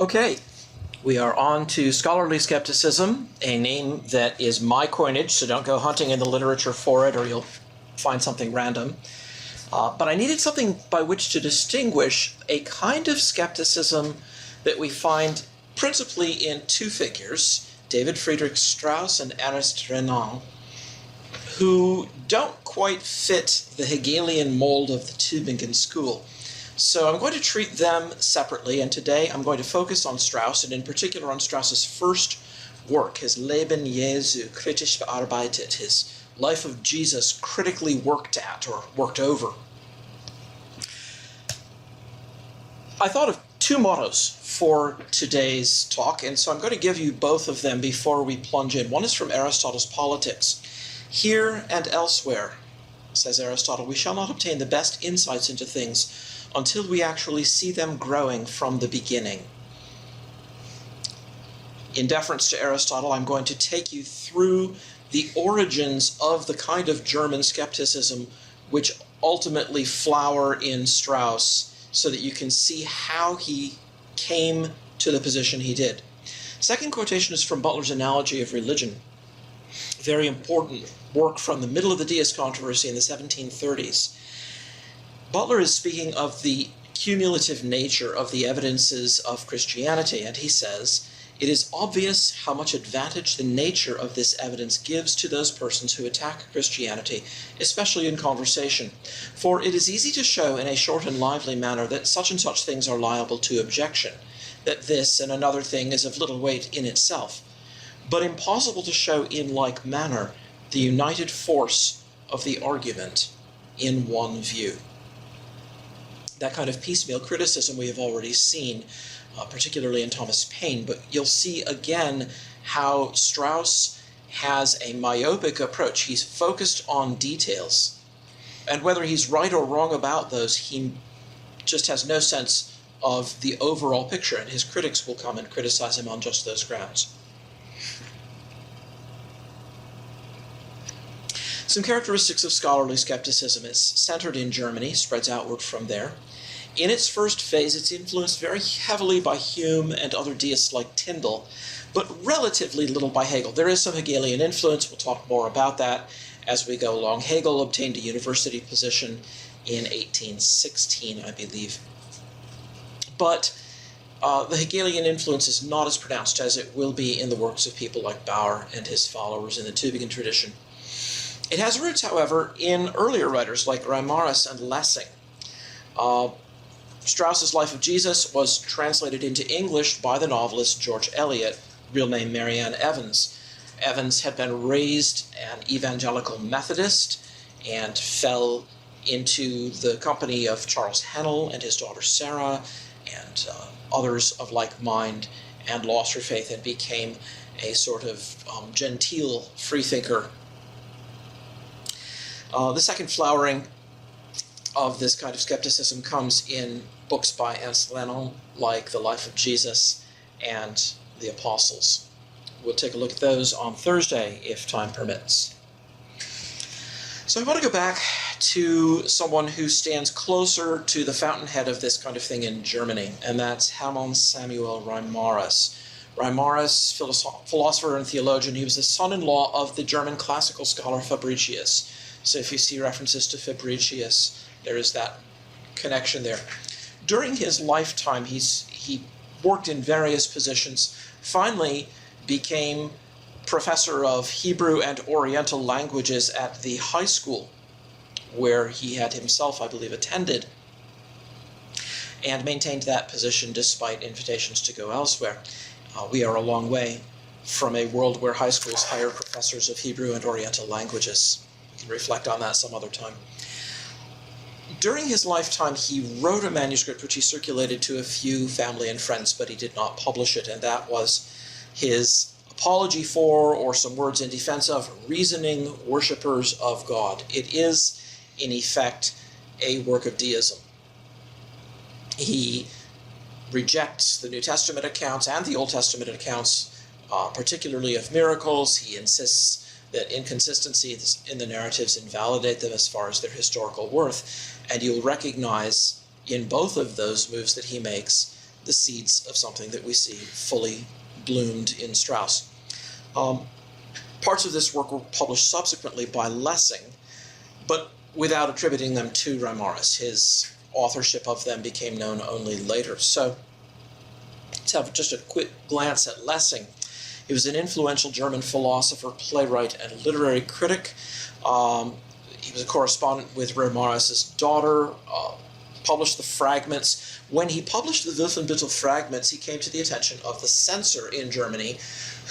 Okay, we are on to Scholarly Skepticism, a name that is my coinage, so don't go hunting in the literature for it or you'll find something random. But I needed something by which to distinguish a kind of skepticism that we find principally in two figures, David Friedrich Strauss and Ernst Renan, who don't quite fit the Hegelian mold of the Tübingen school. So I'm going to treat them separately, and today I'm going to focus on Strauss, and in particular on Strauss's first work, his Leben Jesu kritisch bearbeitet, his Life of Jesus critically worked at or worked over. I thought of two mottos for today's talk, and so I'm going to give you both of them before we plunge in. One is from Aristotle's Politics. Here and elsewhere, says Aristotle, we shall not obtain the best insights into things until we actually see them growing from the beginning. In deference to Aristotle, I'm going to take you through the origins of the kind of German skepticism which ultimately flower in Strauss so that you can see how he came to the position he did. Second quotation is from Butler's Analogy of Religion, very important work from the middle of the deist controversy in the 1730s. Butler is speaking of the cumulative nature of the evidences of Christianity, and he says, "It is obvious how much advantage the nature of this evidence gives to those persons who attack Christianity, especially in conversation. For it is easy to show in a short and lively manner that such and such things are liable to objection, that this and another thing is of little weight in itself, but impossible to show in like manner the united force of the argument in one view." That kind of piecemeal criticism we have already seen, particularly in Thomas Paine, but you'll see again how Strauss has a myopic approach. He's focused on details, and whether he's right or wrong about those, he just has no sense of the overall picture, and his critics will come and criticize him on just those grounds. Some characteristics of scholarly skepticism. It's centered in Germany, spreads outward from there. In its first phase, it's influenced very heavily by Hume and other deists like Tyndall, but relatively little by Hegel. There is some Hegelian influence. We'll talk more about that as we go along. Hegel obtained a university position in 1816, I believe. But the Hegelian influence is not as pronounced as it will be in the works of people like Bauer and his followers in the Tübingen tradition. It has roots, however, in earlier writers like Remoras and Lessing. Strauss's Life of Jesus was translated into English by the novelist George Eliot, real name Marianne Evans. Evans had been raised an evangelical Methodist and fell into the company of Charles Hennell and his daughter Sarah and others of like mind, and lost her faith and became a sort of genteel freethinker. The second flowering of this kind of skepticism comes in books by Ernst Renan, like The Life of Jesus and The Apostles. We'll take a look at those on Thursday, if time permits. So I want to go back to someone who stands closer to the fountainhead of this kind of thing in Germany, and that's Hermann Samuel Remoras. Remoras, philosopher and theologian, he was the son-in-law of the German classical scholar Fabricius. So if you see references to Fabricius, there is that connection there. During his lifetime, he worked in various positions, finally became professor of Hebrew and Oriental languages at the high school where he had himself, I believe, attended, and maintained that position despite invitations to go elsewhere. We are a long way from a world where high schools hire professors of Hebrew and Oriental languages. We can reflect on that some other time. During his lifetime, he wrote a manuscript which he circulated to a few family and friends, but he did not publish it, and that was his apology for, or some words in defense of, reasoning worshippers of God. It is, in effect, a work of deism. He rejects the New Testament accounts and the Old Testament accounts, particularly of miracles. He insists that inconsistencies in the narratives invalidate them as far as their historical worth. And you'll recognize in both of those moves that he makes the seeds of something that we see fully bloomed in Strauss. Parts of this work were published subsequently by Lessing, but without attributing them to Remoras. His authorship of them became known only later. So let's have just a quick glance at Lessing. He was an influential German philosopher, playwright, and literary critic. He was a correspondent with Remoras' daughter, published the fragments. When he published the Wolfenbüttel fragments, he came to the attention of the censor in Germany,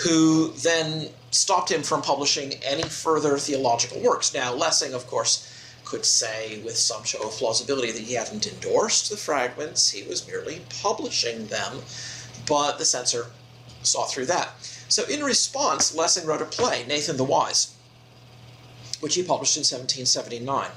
who then stopped him from publishing any further theological works. Now, Lessing, of course, could say with some show of plausibility that he hadn't endorsed the fragments, he was merely publishing them, but the censor saw through that. So in response, Lessing wrote a play, Nathan the Wise, which he published in 1779.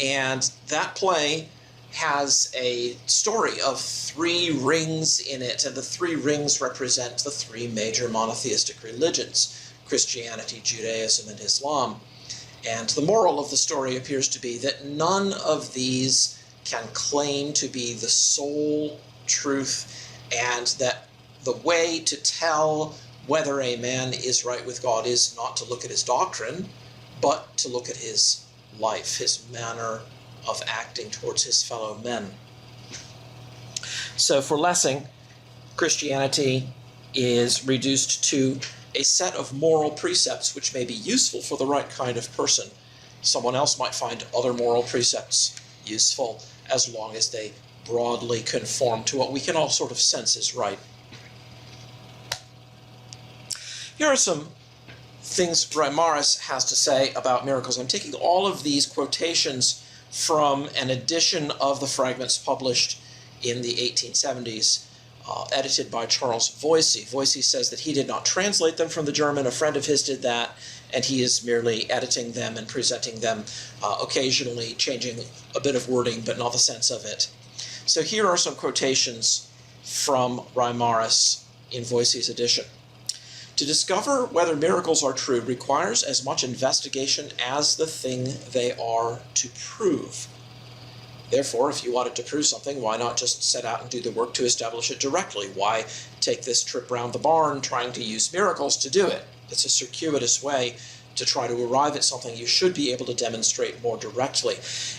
And that play has a story of 3 rings in it, and the 3 rings represent the 3 major monotheistic religions, Christianity, Judaism, and Islam. And the moral of the story appears to be that none of these can claim to be the sole truth, and that the way to tell whether a man is right with God is not to look at his doctrine, but to look at his life, his manner of acting towards his fellow men. So for Lessing, Christianity is reduced to a set of moral precepts which may be useful for the right kind of person. Someone else might find other moral precepts useful as long as they broadly conform to what we can all sort of sense is right. Here are some things Remoras has to say about miracles. I'm taking all of these quotations from an edition of the fragments published in the 1870s, edited by Charles Voysey. Voysey says that he did not translate them from the German. A friend of his did that, and he is merely editing them and presenting them, occasionally changing a bit of wording, but not the sense of it. So here are some quotations from Remoras in Voysey's edition. To discover whether miracles are true requires as much investigation as the thing they are to prove. Therefore, if you wanted to prove something, why not just set out and do the work to establish it directly? Why take this trip round the barn trying to use miracles to do it? It's a circuitous way to try to arrive at something you should be able to demonstrate more directly.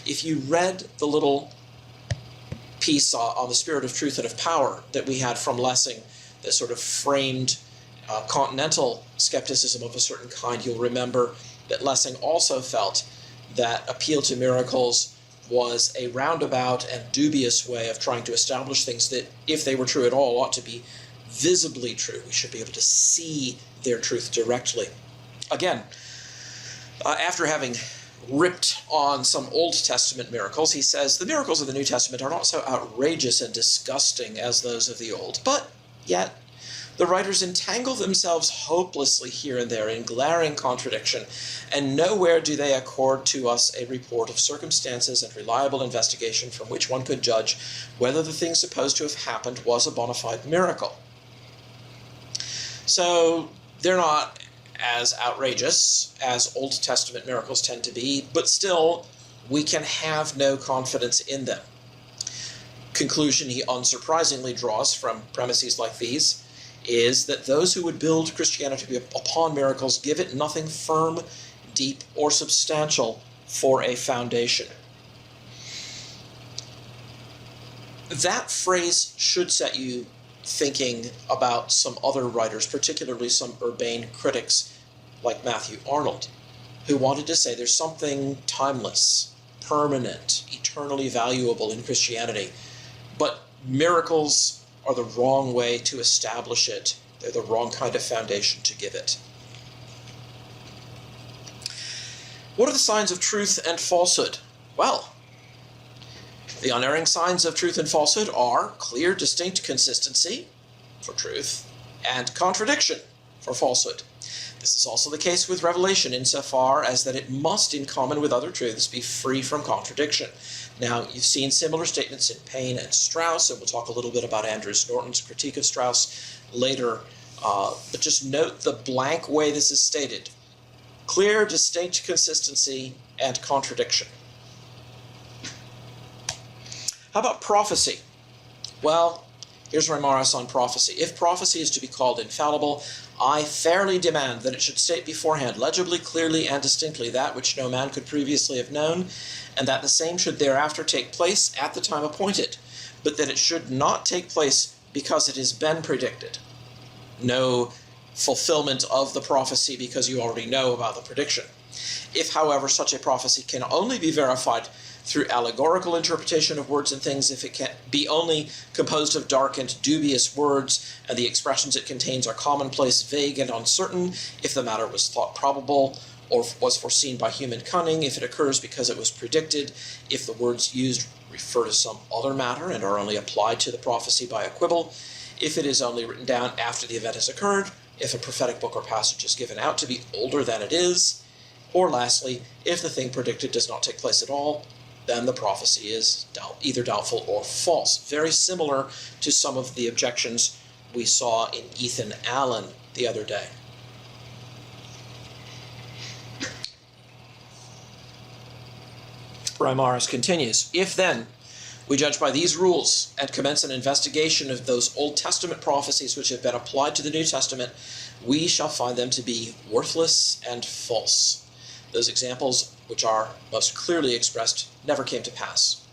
If you read the little piece on the spirit of truth and of power that we had from Lessing that sort of framed continental skepticism of a certain kind, you'll remember that Lessing also felt that appeal to miracles was a roundabout and dubious way of trying to establish things that, if they were true at all, ought to be visibly true. We should be able to see their truth directly. Again, after having ripped on some Old Testament miracles, he says, the miracles of the New Testament are not so outrageous and disgusting as those of the Old, but yet the writers entangle themselves hopelessly here and there in glaring contradiction, and nowhere do they accord to us a report of circumstances and reliable investigation from which one could judge whether the thing supposed to have happened was a bona fide miracle. So they're not as outrageous as Old Testament miracles tend to be, but still we can have no confidence in them. Conclusion he unsurprisingly draws from premises like these is that those who would build Christianity upon miracles give it nothing firm, deep, or substantial for a foundation. That phrase should set you thinking about some other writers, particularly some urbane critics like Matthew Arnold, who wanted to say there's something timeless, permanent, eternally valuable in Christianity, but miracles are the wrong way to establish it. They're the wrong kind of foundation to give it. What are the signs of truth and falsehood? Well, the unerring signs of truth and falsehood are clear, distinct consistency for truth and contradiction for falsehood. This is also the case with revelation insofar as that it must, in common with other truths, be free from contradiction. Now, you've seen similar statements in Paine and Strauss, and we'll talk a little bit about Andrews Norton's critique of Strauss later, but just note the blank way this is stated. Clear, distinct consistency, and contradiction. How about prophecy? Well, Here's Remoras on prophecy. If prophecy is to be called infallible, I fairly demand that it should state beforehand, legibly, clearly, and distinctly, that which no man could previously have known, and that the same should thereafter take place at the time appointed, but that it should not take place because it has been predicted. No fulfillment of the prophecy because you already know about the prediction. If, however, such a prophecy can only be verified through allegorical interpretation of words and things, if it can be only composed of dark and dubious words, and the expressions it contains are commonplace, vague, and uncertain, if the matter was thought probable, or was foreseen by human cunning, if it occurs because it was predicted, if the words used refer to some other matter and are only applied to the prophecy by a quibble, if it is only written down after the event has occurred, if a prophetic book or passage is given out to be older than it is, or lastly, if the thing predicted does not take place at all, then the prophecy is either doubtful or false. Very similar to some of the objections we saw in Ethan Allen the other day. Remoras continues, if then we judge by these rules and commence an investigation of those Old Testament prophecies which have been applied to the New Testament, we shall find them to be worthless and false. Those examples which are most clearly expressed never came to pass.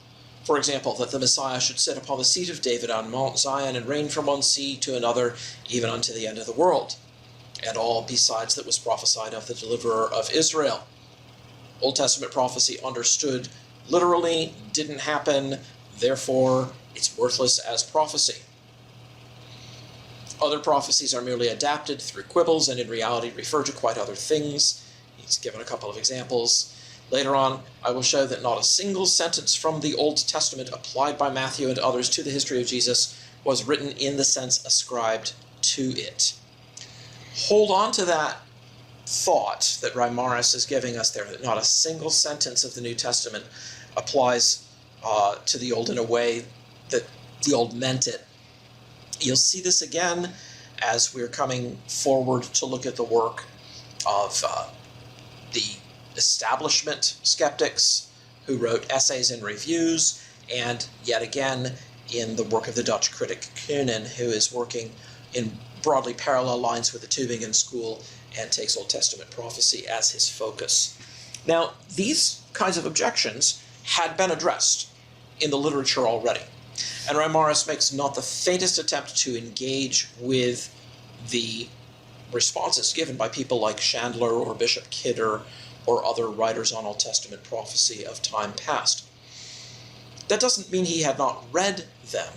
For example, that the Messiah should sit upon the seat of David on Mount Zion and reign from one sea to another, even unto the end of the world, and all besides that was prophesied of the deliverer of Israel. Old Testament prophecy understood literally didn't happen, therefore it's worthless as prophecy. Other prophecies are merely adapted through quibbles and in reality refer to quite other things. He's given a couple of examples. Later on, I will show that not a single sentence from the Old Testament applied by Matthew and others to the history of Jesus was written in the sense ascribed to it. Hold on to that thought that Remoras is giving us there, that not a single sentence of the New Testament applies to the Old in a way that the Old meant it. You'll see this again as we're coming forward to look at the work of the establishment skeptics who wrote essays and reviews, and yet again in the work of the Dutch critic Kuenen, who is working in broadly parallel lines with the Tübingen School and takes Old Testament prophecy as his focus. Now, these kinds of objections had been addressed in the literature already, and Remoras makes not the faintest attempt to engage with the responses given by people like Chandler or Bishop Kidder or other writers on Old Testament prophecy of time past. That doesn't mean he had not read them,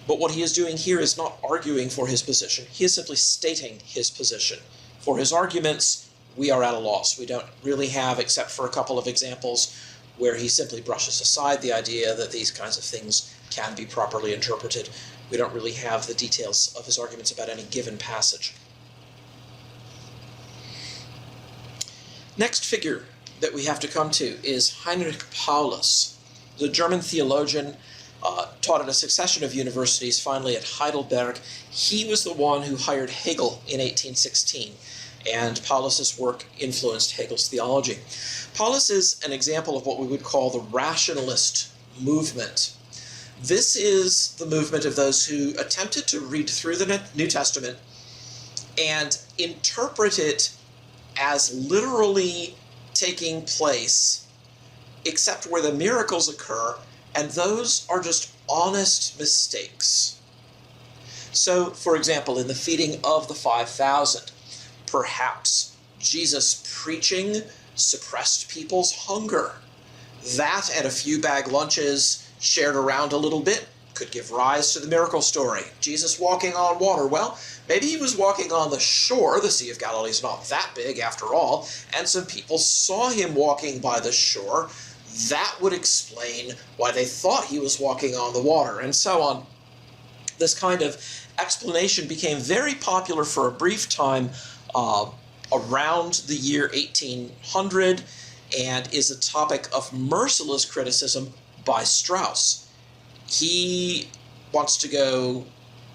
but what he is doing here is not arguing for his position. He is simply stating his position. For his arguments, we are at a loss. We don't really have, except for a couple of examples where he simply brushes aside the idea that these kinds of things can be properly interpreted. We don't really have the details of his arguments about any given passage. Next figure that we have to come to is Heinrich Paulus, the German theologian, taught at a succession of universities, finally at Heidelberg. He was the one who hired Hegel in 1816, and Paulus's work influenced Hegel's theology. Paulus is an example of what we would call the rationalist movement. This is the movement of those who attempted to read through the New Testament and interpret it as literally taking place, except where the miracles occur, and those are just honest mistakes. So, for example, in the feeding of the 5,000, perhaps Jesus preaching suppressed people's hunger. That and a few bag lunches shared around a little bit could give rise to the miracle story. Jesus walking on water. Well, maybe he was walking on the shore. The Sea of Galilee is not that big after all, and some people saw him walking by the shore. That would explain why they thought he was walking on the water, and so on. This kind of explanation became very popular for a brief time around the year 1800 and is a topic of merciless criticism by Strauss. He wants to go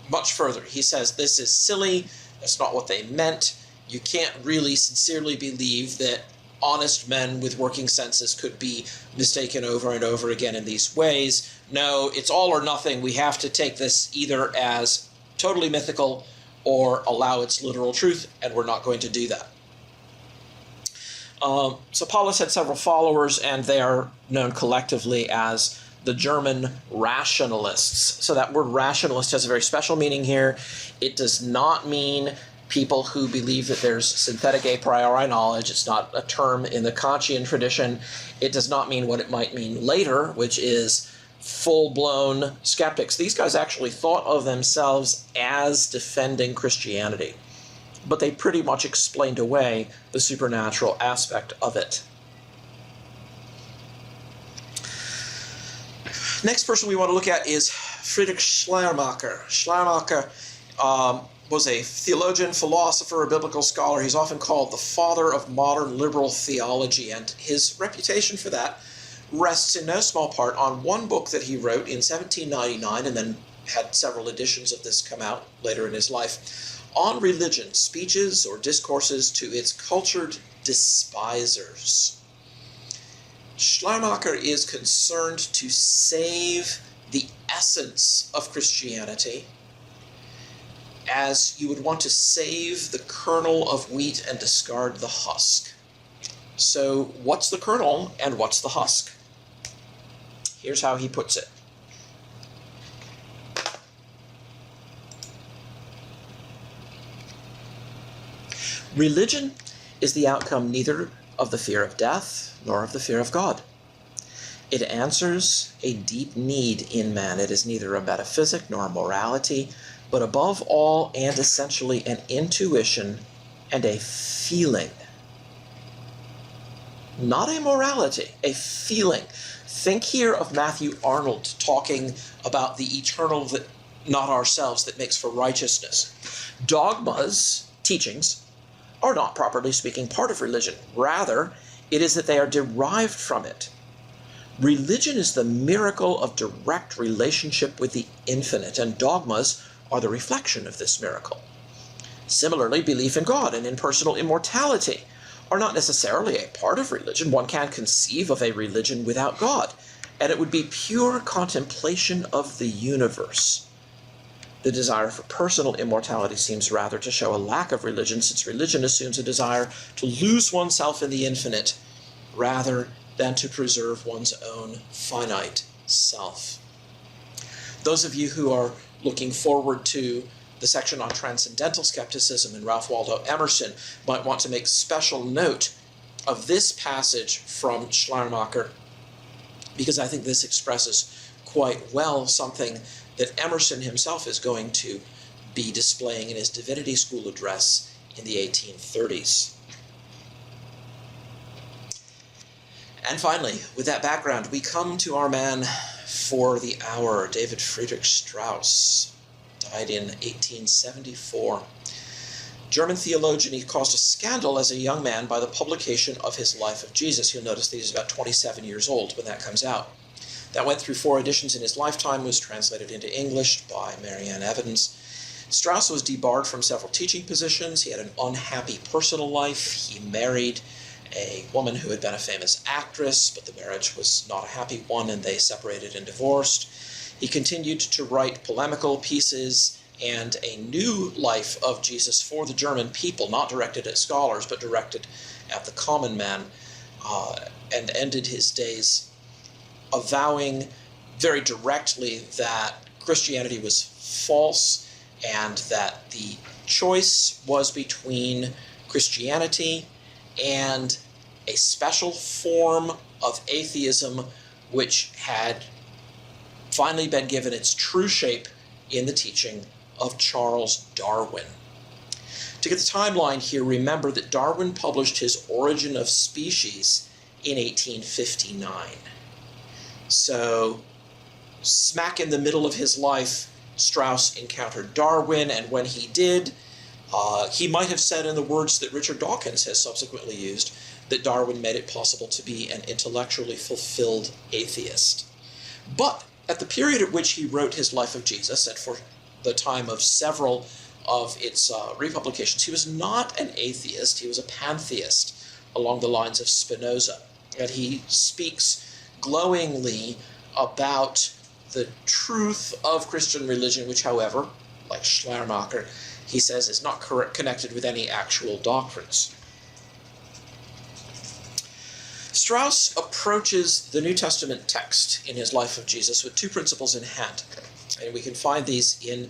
much further. He says this is silly, that's not what they meant. You can't really sincerely believe that honest men with working senses could be mistaken over and over again in these ways. No, it's all or nothing. We have to take this either as totally mythical or allow its literal truth, and we're not going to do that. So Paulus had several followers, and they are known collectively as the German Rationalists. So that word rationalist has a very special meaning here. It does not mean people who believe that there's synthetic a priori knowledge. It's not a term in the Kantian tradition. It does not mean what it might mean later, which is full-blown skeptics. These guys actually thought of themselves as defending Christianity, but they pretty much explained away the supernatural aspect of it. Next person we want to look at is Friedrich Schleiermacher. Schleiermacher was a theologian, philosopher, a biblical scholar. He's often called the father of modern liberal theology, and his reputation for that rests in no small part on one book that he wrote in 1799, and then had several editions of this come out later in his life, on religion, speeches or discourses to its cultured despisers. Schleiermacher is concerned to save the essence of Christianity as you would want to save the kernel of wheat and discard the husk. So what's the kernel and what's the husk? Here's how he puts it. Religion is the outcome neither of the fear of death nor of the fear of God. It answers a deep need in man. It is neither a metaphysic nor a morality, but above all and essentially an intuition and a feeling. Not a morality, a feeling. Think here of Matthew Arnold talking about the eternal, that not ourselves, that makes for righteousness. Dogmas, teachings, are not, properly speaking, part of religion. Rather, it is that they are derived from it. Religion is the miracle of direct relationship with the infinite, and dogmas are the reflection of this miracle. Similarly, belief in God and in personal immortality are not necessarily a part of religion. One can't conceive of a religion without God, and it would be pure contemplation of the universe. The desire for personal immortality seems rather to show a lack of religion, since religion assumes a desire to lose oneself in the infinite rather than to preserve one's own finite self. Those of you who are looking forward to the section on transcendental skepticism in Ralph Waldo Emerson might want to make special note of this passage from Schleiermacher, because I think this expresses quite well something that Emerson himself is going to be displaying in his Divinity School address in the 1830s. And finally, with that background, we come to our man for the hour, David Friedrich Strauss, died in 1874. German theologian, he caused a scandal as a young man by the publication of his Life of Jesus. You'll notice that he's about 27 years old when that comes out. That went through 4 editions in his lifetime, was translated into English by Marianne Evans. Strauss was debarred from several teaching positions. He had an unhappy personal life. He married a woman who had been a famous actress, but the marriage was not a happy one, and they separated and divorced. He continued to write polemical pieces and a new life of Jesus for the German people, not directed at scholars, but directed at the common man, and ended his days avowing very directly that Christianity was false and that the choice was between Christianity and a special form of atheism which had finally been given its true shape in the teaching of Charles Darwin. To get the timeline here, remember that Darwin published his Origin of Species in 1859. So, smack in the middle of his life, Strauss encountered Darwin, and when he did, he might have said in the words that Richard Dawkins has subsequently used, that Darwin made it possible to be an intellectually fulfilled atheist. But at the period at which he wrote his Life of Jesus, and for the time of several of its republications, he was not an atheist, he was a pantheist, along the lines of Spinoza. And he speaks glowingly about the truth of Christian religion, which, however, like Schleiermacher, he says is not connected with any actual doctrines. Strauss approaches the New Testament text in his Life of Jesus with two principles in hand. And we can find these in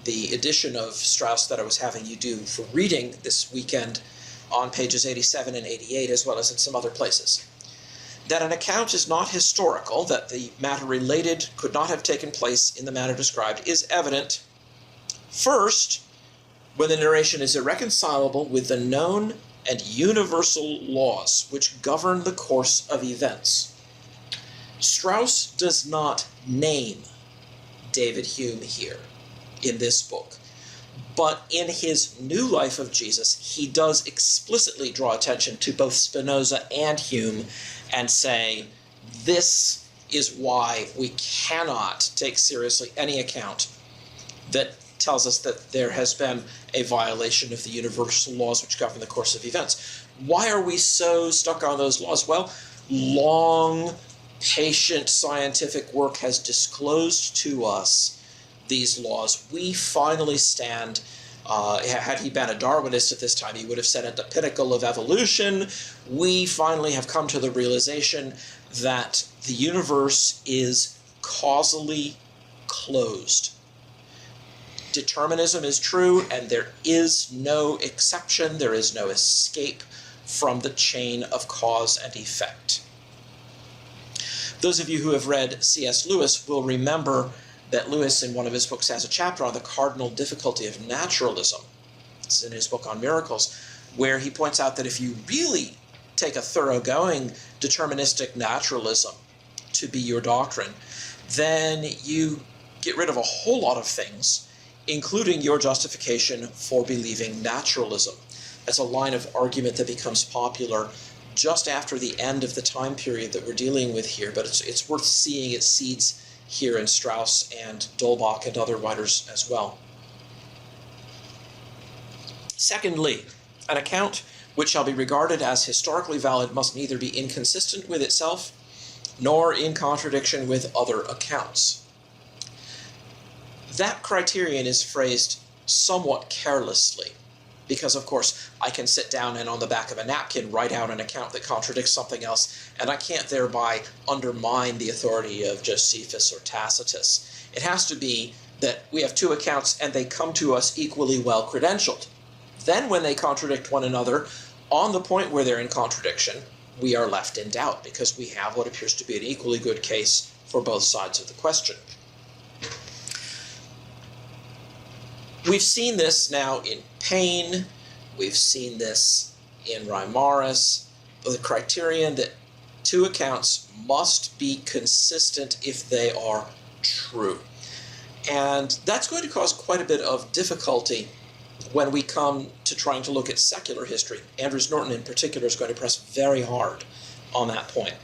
the edition of Strauss that I was having you do for reading this weekend on pages 87 and 88, as well as in some other places. That an account is not historical, that the matter related could not have taken place in the manner described, is evident, first, when the narration is irreconcilable with the known and universal laws which govern the course of events. Strauss does not name David Hume here in this book, but in his new Life of Jesus, he does explicitly draw attention to both Spinoza and Hume and say, this is why we cannot take seriously any account that tells us that there has been a violation of the universal laws which govern the course of events. Why are we so stuck on those laws? Well, long, patient scientific work has disclosed to us these laws. We finally stand, had he been a Darwinist at this time, he would have said at the pinnacle of evolution, we finally have come to the realization that the universe is causally closed. Determinism is true, and there is no exception, there is no escape from the chain of cause and effect. Those of you who have read C.S. Lewis will remember that Lewis, in one of his books, has a chapter on the cardinal difficulty of naturalism. It's in his book on miracles, where he points out that if you really take a thoroughgoing deterministic naturalism to be your doctrine, then you get rid of a whole lot of things, including your justification for believing naturalism. That's a line of argument that becomes popular just after the end of the time period that we're dealing with here, but it's worth seeing its seeds here in Strauss and Dolbach and other writers as well. Secondly, an account which shall be regarded as historically valid must neither be inconsistent with itself nor in contradiction with other accounts. That criterion is phrased somewhat carelessly, because, of course, I can sit down and on the back of a napkin write out an account that contradicts something else, and I can't thereby undermine the authority of Josephus or Tacitus. It has to be that we have two accounts and they come to us equally well credentialed. Then when they contradict one another, on the point where they're in contradiction, we are left in doubt, because we have what appears to be an equally good case for both sides of the question. We've seen this now in Paine, we've seen this in Remoras, the criterion that two accounts must be consistent if they are true. And that's going to cause quite a bit of difficulty when we come to trying to look at secular history. Andrews Norton in particular is going to press very hard on that point.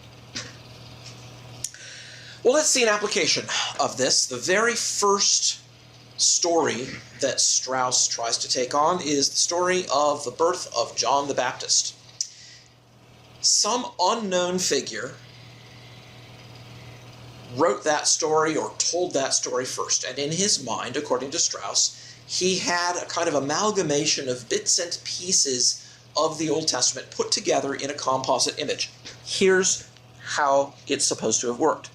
Well, let's see an application of this. The very first story that Strauss tries to take on is the story of the birth of John the Baptist. Some unknown figure wrote that story or told that story first, and in his mind, according to Strauss, he had a kind of amalgamation of bits and pieces of the Old Testament put together in a composite image. Here's how it's supposed to have worked.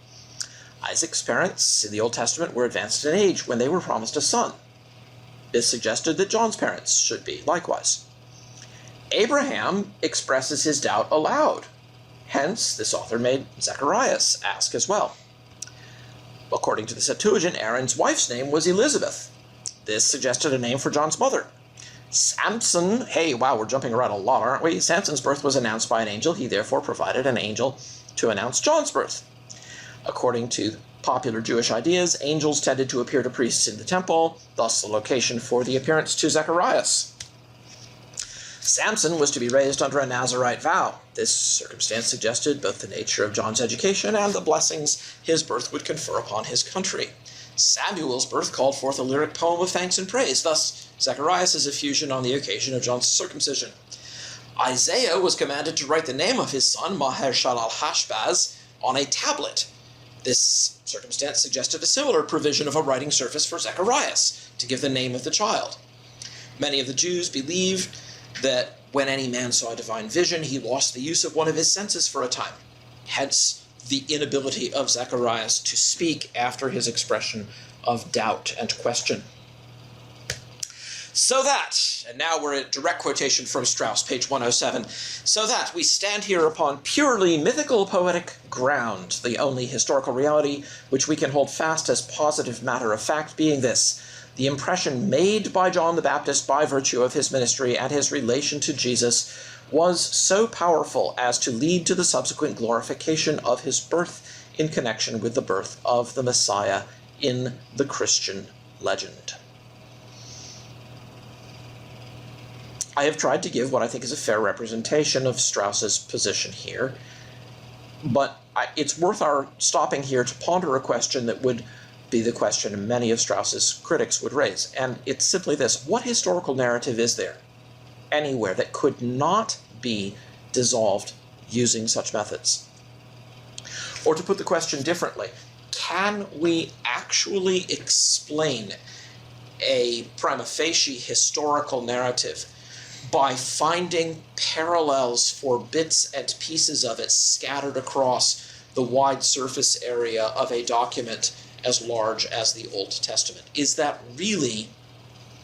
Isaac's parents in the Old Testament were advanced in age when they were promised a son. This suggested that John's parents should be likewise. Abraham expresses his doubt aloud. Hence, this author made Zacharias ask as well. According to the Septuagint, Aaron's wife's name was Elizabeth. This suggested a name for John's mother. Samson, hey, wow, we're jumping around a lot, aren't we? Samson's birth was announced by an angel. He therefore provided an angel to announce John's birth. According to popular Jewish ideas, angels tended to appear to priests in the temple, thus the location for the appearance to Zacharias. Samson was to be raised under a Nazirite vow. This circumstance suggested both the nature of John's education and the blessings his birth would confer upon his country. Samuel's birth called forth a lyric poem of thanks and praise. Thus, Zacharias' effusion on the occasion of John's circumcision. Isaiah was commanded to write the name of his son, Maher-shalal-Hashbaz, on a tablet. This circumstance suggested a similar provision of a writing surface for Zacharias, to give the name of the child. Many of the Jews believed that when any man saw a divine vision, he lost the use of one of his senses for a time. Hence, the inability of Zacharias to speak after his expression of doubt and question. So that, and now we're at direct quotation from Strauss, page 107, so that we stand here upon purely mythical poetic ground, the only historical reality which we can hold fast as positive matter of fact being this: the impression made by John the Baptist by virtue of his ministry and his relation to Jesus was so powerful as to lead to the subsequent glorification of his birth in connection with the birth of the Messiah in the Christian legend. I have tried to give what I think is a fair representation of Strauss's position here, but it's worth our stopping here to ponder a question that would be the question many of Strauss's critics would raise, and it's simply this: what historical narrative is there anywhere that could not be dissolved using such methods? Or to put the question differently, can we actually explain a prima facie historical narrative by finding parallels for bits and pieces of it scattered across the wide surface area of a document as large as the Old Testament? Is that really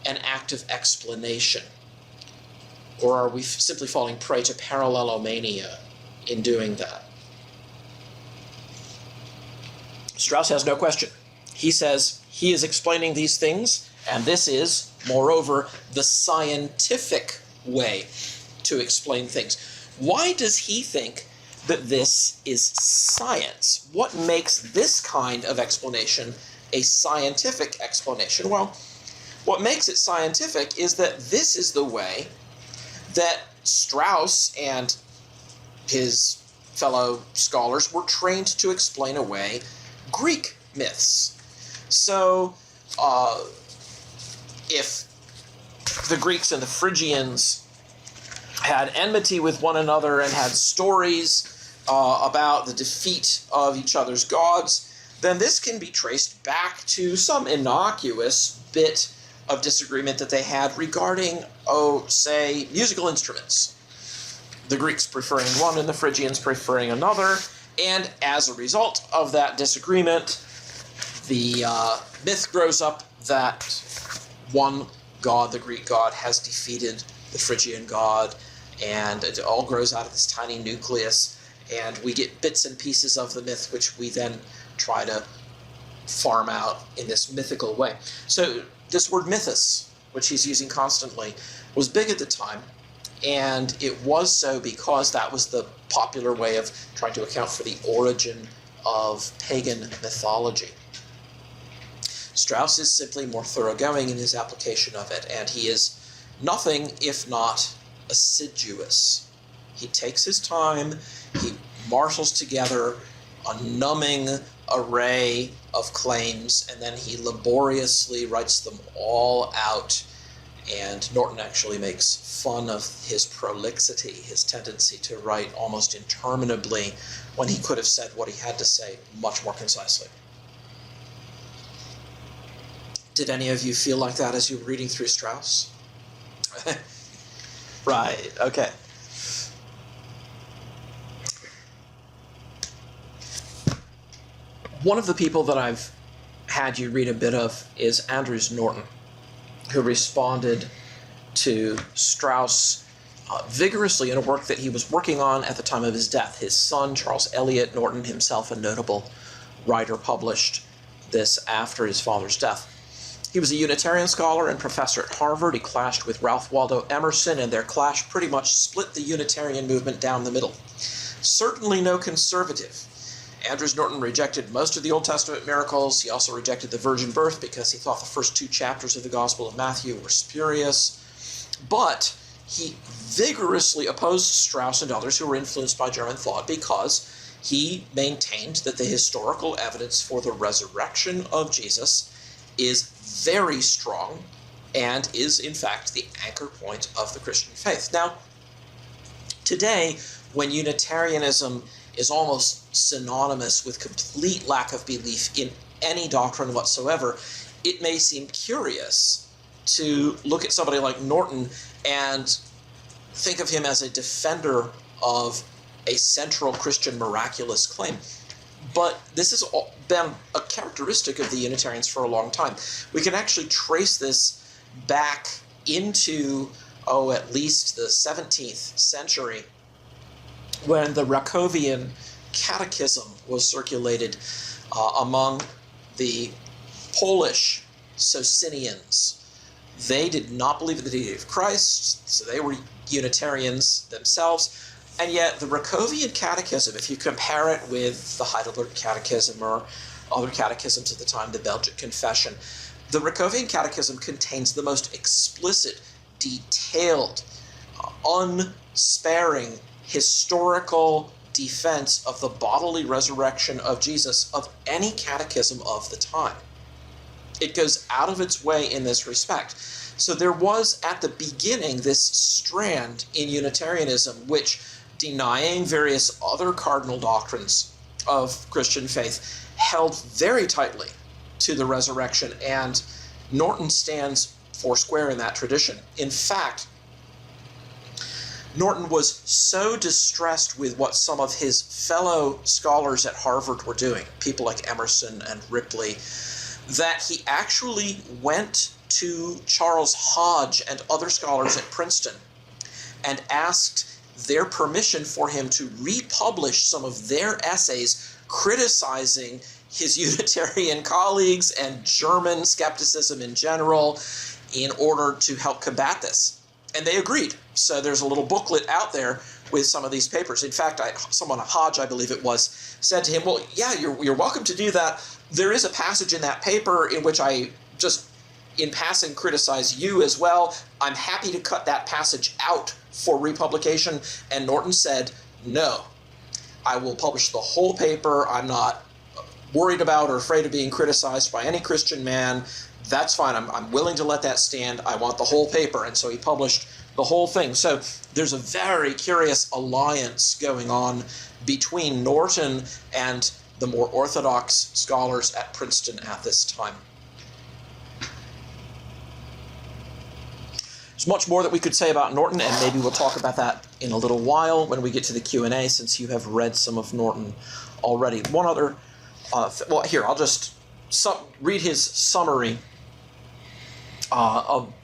an act of explanation? Or are we simply falling prey to parallelomania in doing that? Strauss has no question. He says he is explaining these things, and this is, moreover, the scientific way to explain things. Why does he think that this is science? What makes this kind of explanation a scientific explanation? Well, what makes it scientific is that this is the way that Strauss and his fellow scholars were trained to explain away Greek myths. So, if the Greeks and the Phrygians had enmity with one another and had stories about the defeat of each other's gods, then this can be traced back to some innocuous bit of disagreement that they had regarding, say, musical instruments. The Greeks preferring one and the Phrygians preferring another, and as a result of that disagreement, the myth grows up that one god, the Greek god, has defeated the Phrygian god, and it all grows out of this tiny nucleus, and we get bits and pieces of the myth which we then try to farm out in this mythical way. So this word mythos, which he's using constantly, was big at the time, and it was so because that was the popular way of trying to account for the origin of pagan mythology. Strauss is simply more thoroughgoing in his application of it, and he is nothing if not assiduous. He takes his time, he marshals together a numbing array of claims, and then he laboriously writes them all out. And Norton actually makes fun of his prolixity, his tendency to write almost interminably when he could have said what he had to say much more concisely. Did any of you feel like that as you were reading through Strauss? Right, okay. One of the people that I've had you read a bit of is Andrews Norton, who responded to Strauss vigorously in a work that he was working on at the time of his death. His son, Charles Eliot Norton, himself a notable writer, published this after his father's death. He was a Unitarian scholar and professor at Harvard. He clashed with Ralph Waldo Emerson, and their clash pretty much split the Unitarian movement down the middle. Certainly no conservative. Andrews Norton rejected most of the Old Testament miracles. He also rejected the virgin birth because he thought the first 2 chapters of the Gospel of Matthew were spurious. But he vigorously opposed Strauss and others who were influenced by German thought because he maintained that the historical evidence for the resurrection of Jesus is very strong and is, in fact, the anchor point of the Christian faith. Now, Today, when Unitarianism is almost synonymous with complete lack of belief in any doctrine whatsoever, it may seem curious to look at somebody like Norton and think of him as a defender of a central Christian miraculous claim. But this has been a characteristic of the Unitarians for a long time. We can actually trace this back into, at least the 17th century, when the Rakovian Catechism was circulated among the Polish Socinians. They did not believe in the deity of Christ, so they were Unitarians themselves. And yet the Rakovian Catechism, if you compare it with the Heidelberg Catechism or other catechisms at the time, the Belgic Confession, the Rakovian Catechism contains the most explicit, detailed, unsparing, historical defense of the bodily resurrection of Jesus of any catechism of the time. It goes out of its way in this respect. So there was at the beginning this strand in Unitarianism which, denying various other cardinal doctrines of Christian faith, held very tightly to the resurrection, and Norton stands foursquare in that tradition. In fact, Norton was so distressed with what some of his fellow scholars at Harvard were doing, people like Emerson and Ripley, that he actually went to Charles Hodge and other scholars at Princeton and asked their permission for him to republish some of their essays criticizing his Unitarian colleagues and German skepticism in general in order to help combat this. And they agreed. So there's a little booklet out there with some of these papers. In fact, someone, Hodge, I believe it was, said to him, well, yeah, you're welcome to do that. There is a passage in that paper in which I just, in passing, criticize you as well. I'm happy to cut that passage out for republication. And Norton said, no, I will publish the whole paper. I'm not worried about or afraid of being criticized by any Christian man. That's fine. I'm willing to let that stand. I want the whole paper. And so he published the whole thing. So there's a very curious alliance going on between Norton and the more orthodox scholars at Princeton at this time. There's much more that we could say about Norton, and maybe we'll talk about that in a little while when we get to the Q&A, since you have read some of Norton already. One other, well, here, I'll just read his summary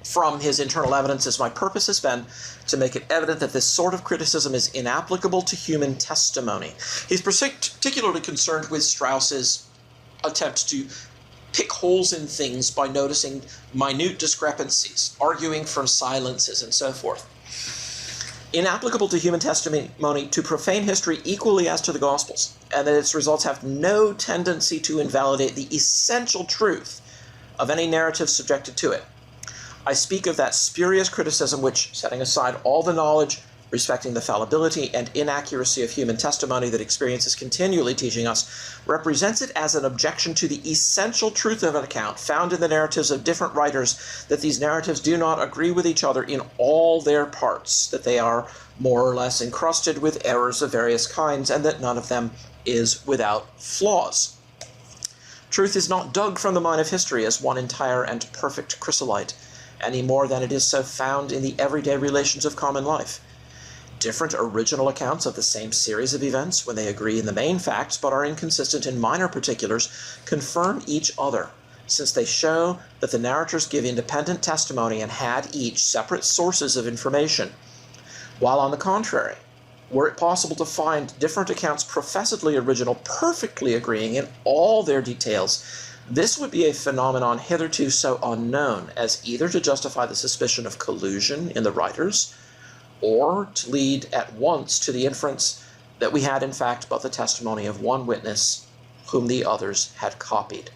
from his internal evidences. My purpose has been to make it evident that this sort of criticism is inapplicable to human testimony. He's particularly concerned with Strauss's attempt to pick holes in things by noticing minute discrepancies, arguing from silences, and so forth. Inapplicable to human testimony, to profane history equally as to the Gospels, and that its results have no tendency to invalidate the essential truth of any narrative subjected to it. I speak of that spurious criticism which, setting aside all the knowledge respecting the fallibility and inaccuracy of human testimony that experience is continually teaching us, represents it as an objection to the essential truth of an account found in the narratives of different writers, that these narratives do not agree with each other in all their parts, that they are more or less encrusted with errors of various kinds, and that none of them is without flaws. Truth is not dug from the mine of history as one entire and perfect chrysolite, any more than it is so found in the everyday relations of common life. Different original accounts of the same series of events, when they agree in the main facts but are inconsistent in minor particulars, confirm each other, since they show that the narrators give independent testimony and had each separate sources of information. While on the contrary, were it possible to find different accounts professedly original perfectly agreeing in all their details, this would be a phenomenon hitherto so unknown as either to justify the suspicion of collusion in the writers, or to lead at once to the inference that we had in fact but the testimony of one witness whom the others had copied.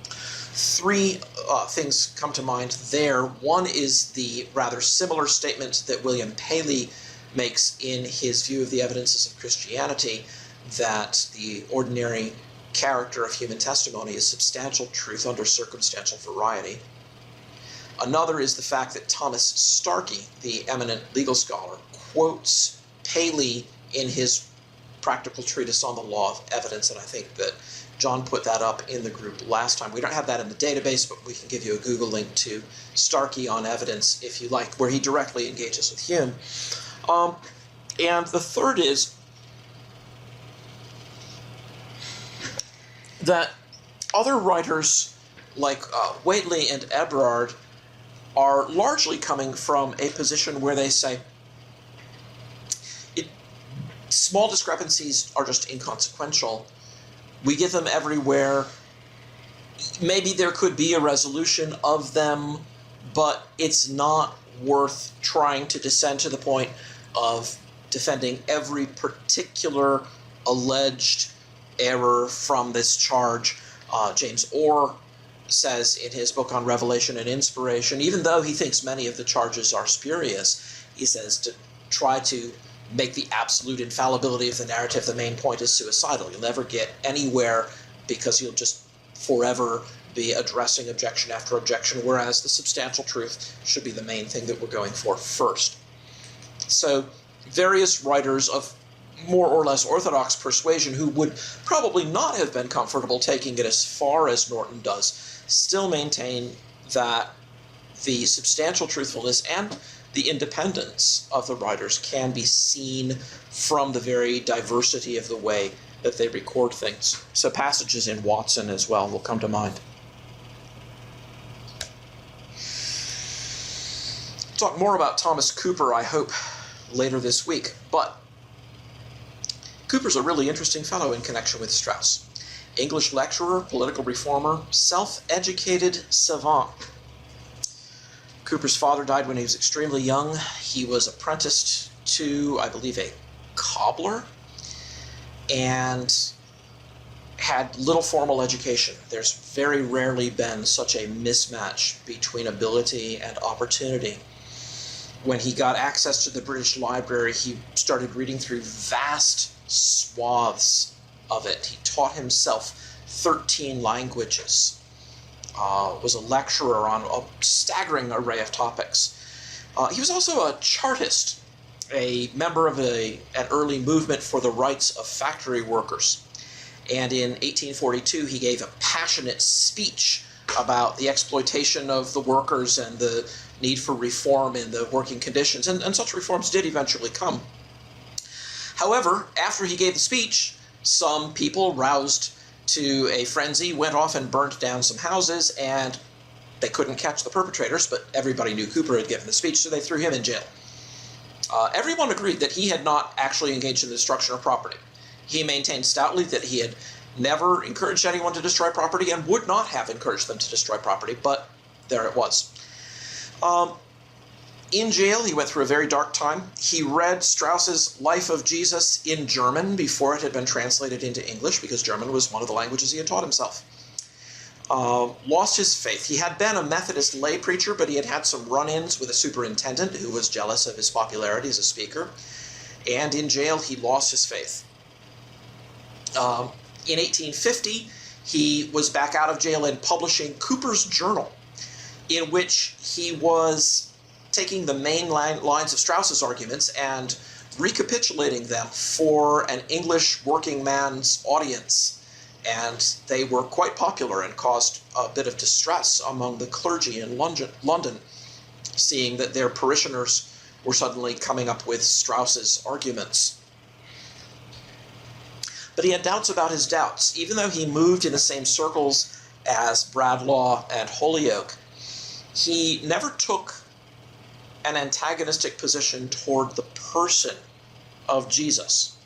Three things come to mind there. One is the rather similar statement that William Paley makes in his view of the evidences of Christianity, that the ordinary character of human testimony is substantial truth under circumstantial variety. Another is the fact that Thomas Starkey, the eminent legal scholar, quotes Paley in his practical treatise on the law of evidence, and I think that John put that up in the group last time. We don't have that in the database, but we can give you a Google link to Starkey on evidence if you like, where he directly engages with Hume. And the third is that other writers like Whately and Eberhard are largely coming from a position where they say small discrepancies are just inconsequential. We get them everywhere. Maybe there could be a resolution of them, but it's not worth trying to descend to the point of defending every particular alleged error from this charge. James Orr says in his book on Revelation and Inspiration, even though he thinks many of the charges are spurious, he says to try to make the absolute infallibility of the narrative the main point is suicidal. You'll never get anywhere because you'll just forever be addressing objection after objection, whereas the substantial truth should be the main thing that we're going for first. So various writers of more or less orthodox persuasion who would probably not have been comfortable taking it as far as Norton does still maintain that the substantial truthfulness and the independence of the writers can be seen from the very diversity of the way that they record things. So passages in Watson as well will come to mind. Talk more about Thomas Cooper, I hope, later this week, but Cooper's a really interesting fellow in connection with Strauss. English lecturer, political reformer, self-educated savant. Cooper's father died when he was extremely young. He was apprenticed to, I believe, a cobbler and had little formal education. There's very rarely been such a mismatch between ability and opportunity. When he got access to the British Library, he started reading through vast swaths of it. He taught himself 13 languages, was a lecturer on a staggering array of topics. He was also a Chartist, a member of an early movement for the rights of factory workers. And in 1842, he gave a passionate speech about the exploitation of the workers and the need for reform in the working conditions, and such reforms did eventually come. However, after he gave the speech, some people, roused to a frenzy, went off and burnt down some houses, and they couldn't catch the perpetrators, but everybody knew Cooper had given the speech, so they threw him in jail. Everyone agreed that he had not actually engaged in the destruction of property. He maintained stoutly that he had never encouraged anyone to destroy property and would not have encouraged them to destroy property, but there it was. In jail, he went through a very dark time. He read Strauss's Life of Jesus in German before it had been translated into English, because German was one of the languages he had taught himself. Lost his faith. He had been a Methodist lay preacher, but he had had some run-ins with a superintendent who was jealous of his popularity as a speaker. And in jail, he lost his faith. In 1850, he was back out of jail and publishing Cooper's Journal, in which he was taking the main lines of Strauss's arguments and recapitulating them for an English working man's audience. And they were quite popular and caused a bit of distress among the clergy in London, seeing that their parishioners were suddenly coming up with Strauss's arguments. But he had doubts about his doubts. Even though he moved in the same circles as Bradlaugh and Holyoake, he never took an antagonistic position toward the person of Jesus.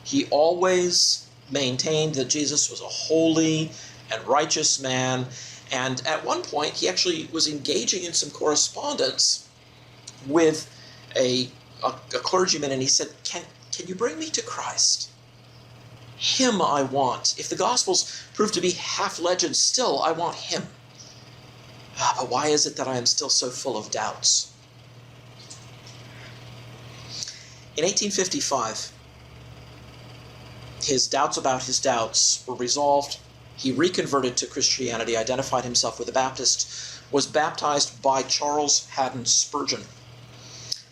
He always maintained that Jesus was a holy and righteous man, and at one point he actually was engaging in some correspondence with a clergyman, and he said, can you bring me to Christ? Him I want. If the Gospels prove to be half legends, still I want him. But why is it that I am still so full of doubts? In 1855, his doubts about his doubts were resolved. He reconverted to Christianity, identified himself with a Baptist, was baptized by Charles Haddon Spurgeon.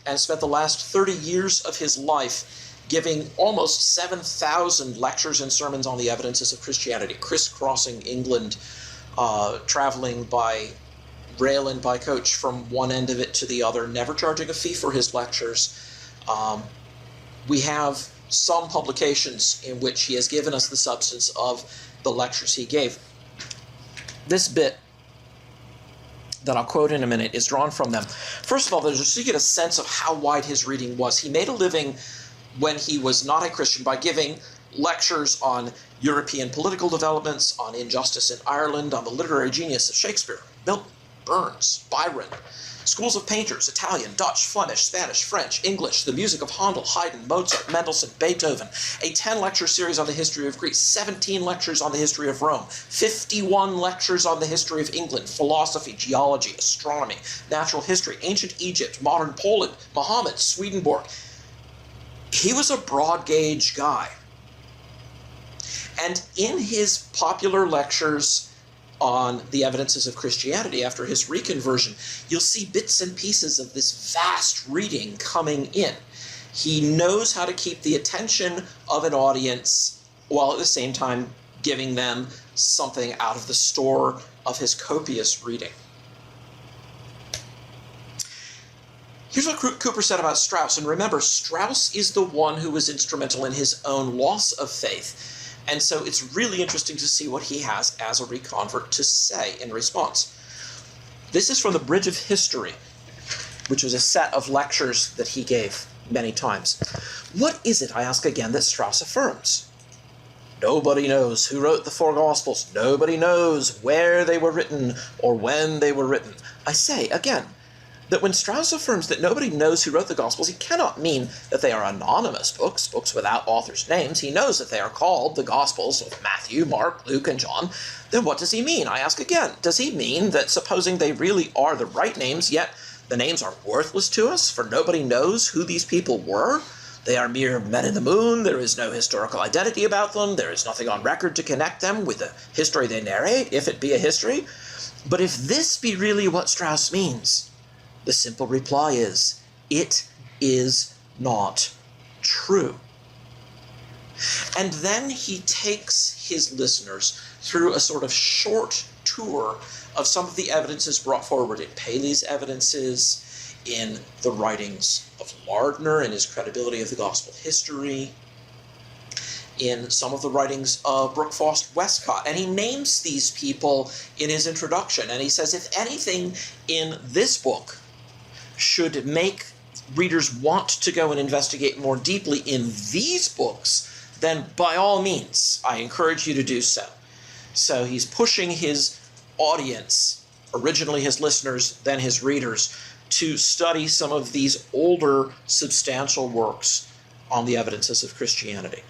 and spent the last 30 years of his life giving almost 7,000 lectures and sermons on the evidences of Christianity, crisscrossing England, traveling by rail and by coach from one end of it to the other, never charging a fee for his lectures. We have some publications in which he has given us the substance of the lectures he gave. This bit that I'll quote in a minute is drawn from them. First of all, just to get a sense of how wide his reading was. He made a living when he was not a Christian by giving lectures on European political developments, on injustice in Ireland, on the literary genius of Shakespeare, Milton, Burns, Byron, schools of painters, Italian, Dutch, Flemish, Spanish, French, English, the music of Handel, Haydn, Mozart, Mendelssohn, Beethoven, a 10-lecture series on the history of Greece, 17 lectures on the history of Rome, 51 lectures on the history of England, philosophy, geology, astronomy, natural history, ancient Egypt, modern Poland, Muhammad, Swedenborg. He was a broad-gauge guy. And in his popular lectures on the evidences of Christianity after his reconversion, you'll see bits and pieces of this vast reading coming in. He knows how to keep the attention of an audience while at the same time giving them something out of the store of his copious reading. Here's what Cooper said about Strauss. And remember, Strauss is the one who was instrumental in his own loss of faith. And so it's really interesting to see what he has as a reconvert to say in response. This is from the Bridge of History, which was a set of lectures that he gave many times. What is it, I ask again, that Strauss affirms? Nobody knows who wrote the four Gospels. Nobody knows where they were written or when they were written. I say again, that when Strauss affirms that nobody knows who wrote the Gospels, he cannot mean that they are anonymous books, books without authors' names. He knows that they are called the Gospels of Matthew, Mark, Luke, and John. Then what does he mean? I ask again, does he mean that supposing they really are the right names, yet the names are worthless to us, for nobody knows who these people were? They are mere men in the moon, there is no historical identity about them, there is nothing on record to connect them with the history they narrate, if it be a history? But if this be really what Strauss means, the simple reply is, it is not true. And then he takes his listeners through a sort of short tour of some of the evidences brought forward in Paley's evidences, in the writings of Lardner and his credibility of the gospel history, in some of the writings of Brooke Faust Westcott. And he names these people in his introduction. And he says, if anything in this book should make readers want to go and investigate more deeply in these books, then by all means, I encourage you to do so. So he's pushing his audience, originally his listeners, then his readers, to study some of these older, substantial works on the evidences of Christianity.